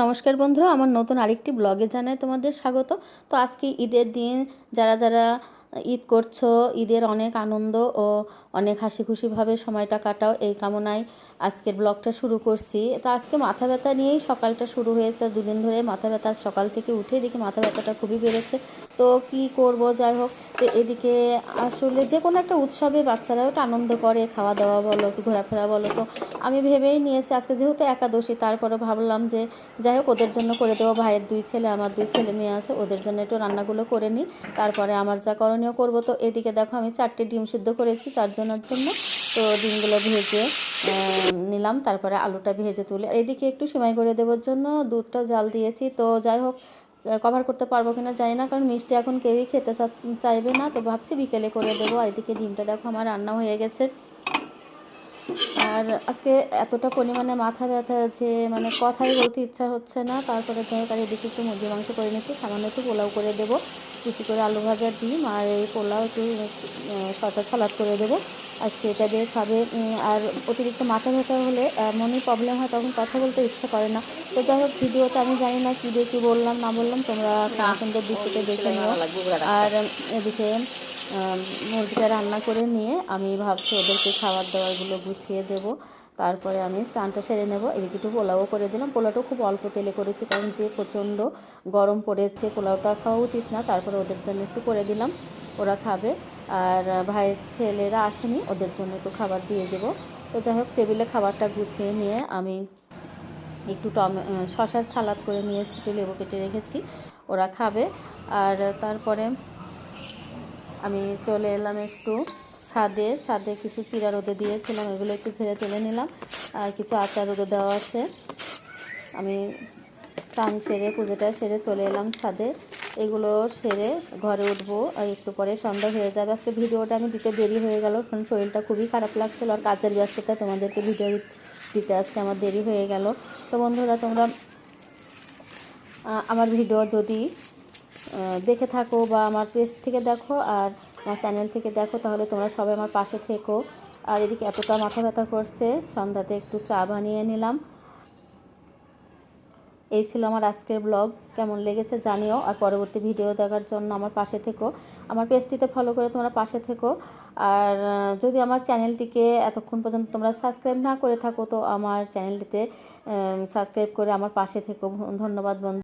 নমস্কার বন্ধুরা, আমার নতুন আরেকটি ব্লগে জানাই তোমাদের স্বাগত। তো আজকে ঈদের দিন যারা যারা ঈদ করছো, ঈদের অনেক আনন্দ ও অনেক হাসি খুশিভাবে সময়টা কাটাও, এই কামনায় আজকের ব্লগটা শুরু করছি। তো আজকে মাথা ব্যথা নিয়েই সকালটা শুরু হয়েছে। দুদিন ধরে মাথা ব্যথা, সকাল থেকে উঠে দেখি মাথা ব্যথাটা খুবই বেড়েছে। তো কি করব, যাই হোক। তো এদিকে আসলে যে কোনো একটা উৎসবে বাচ্চারাও একটা আনন্দ করে, খাওয়া দাওয়া বলো কি ঘোরাফেরা বলো। তো আমি ভেবেই নিয়েছি আজকে যেহেতু একাদশী, তারপরে ভাবলাম যে যাই হোক ওদের জন্য করে দেবো। ভাইয়ের দুই ছেলে, আমার দুই ছেলে মেয়ে আছে, ওদের জন্য একটু রান্নাগুলো করে নিই, তারপরে আমার যা করণীয় করবো। তো এদিকে দেখো আমি 4টে ডিম সিদ্ধ করেছি 4 জনের জন্য। তো ডিমগুলো ভেজে নিলাম, তারপরে আলুটা ভেজে তুলে এদিকে একটু সেমাই করে দেওয়ার জন্য দুধটাও জাল দিয়েছি। তো যাই হোক, কভার করতে পারবো কিনা জানি না, কারণ মিষ্টি এখন কেউই খেতে চাইবে না। তো ভাবছি বিকেলে করে দেবো। আর এদিকে ডিমটা দেখো আমার রান্না হয়ে গেছে। আর আজকে এতটা পরিমাণে মাথা ব্যথা যে মানে কথাই বলতে ইচ্ছা হচ্ছে না। তারপরে যাই হোক, আর এদিকে একটু মুরগি মাংস করে নিচ্ছি, সামান্য একটু পোলাও করে দেবো, কুচি করে আলু ভাজা ডিম আর এই পোলাও একটু শসা সালাড করে দেবো। আজকে এটা দিয়ে খাবে। আর অতিরিক্ত মাথা ব্যথা হলে এমনই প্রবলেম হয়, তখন কথা বলতে ইচ্ছা করে না। তো যাই হোক, ভিডিওতে আমি জানি না কী দিয়ে কী বললাম না বললাম, তোমরা সুন্দর দৃশ্যতে দেখে নিও। আর এদিকে মুরগিটা রান্না করে নিয়ে আমি ভাবছি ওদেরকে খাবার দাবারগুলো গুছিয়ে দেব, তারপরে আমি স্নানটা সেরে নেব। এদিকে একটু পোলাও করে দিলাম, পোলাওটা খুব অল্প তেলে করেছি, কারণ যে প্রচণ্ড গরম পড়েছে, পোলাওটা খাওয়া উচিত না। তারপরে ওদের জন্য একটু করে দিলাম, ওরা খাবে। আর ভাইয়ের ছেলেরা আসেনি, ওদের জন্য একটু খাবার দিয়ে দেবো। তো যাই হোক, টেবিলে খাবারটা গুছিয়ে নিয়ে আমি একটু শশার সালাদ করে নিয়েছি, একটু লেবু কেটে রেখেছি, ওরা খাবে। আর তারপরে আমি চলে এলাম একটু ছাদে কিছু চিরা রোদে দিয়েছিলাম, এগুলো একটু ঝেড়ে তুলে নিলাম। আর কিছু আচার রোদে দেওয়া আছে। আমি স্নান সেরে পুজোটা সেরে চলে এলাম ছাদে, এগুলো সেরে ঘরে উঠবো। আর একটু পরে সন্ধ্যা হয়ে যাবে। আজকে ভিডিওটা আমি দিতে দেরি হয়ে গেল, কারণ শরীরটা খুবই খারাপ লাগছিল, আর কাজের ব্যস্ততায় তোমাদেরকে ভিডিও দিতে আজকে আমার দেরি হয়ে গেল। তো বন্ধুরা, তোমরা আমার ভিডিও যদি দেখে থাকো বা আমার পেজ থেকে দেখো আর আমার চ্যানেল থেকে দেখো, তাহলে তোমরা সবাই আমার পাশে থেকো। আর এদিকে এতটা মাথা ব্যথা করছে, সন্ধ্যাতে একটু চা বানিয়ে নিলাম। এই ছিল আমার আজকের ব্লগ, কেমন লেগেছে জানিও। আর পরবর্তী ভিডিও দেখার জন্য আমার পাশে থেকো, আমার পেজটিতে ফলো করে তোমরা পাশে থেকো। আর যদি আমার চ্যানেলটিকে এতক্ষণ পর্যন্ত তোমরা সাবস্ক্রাইব না করে থাকো, তো আমার চ্যানেলটিতে সাবস্ক্রাইব করে আমার পাশে থেকো। ধন্যবাদ বন্ধু।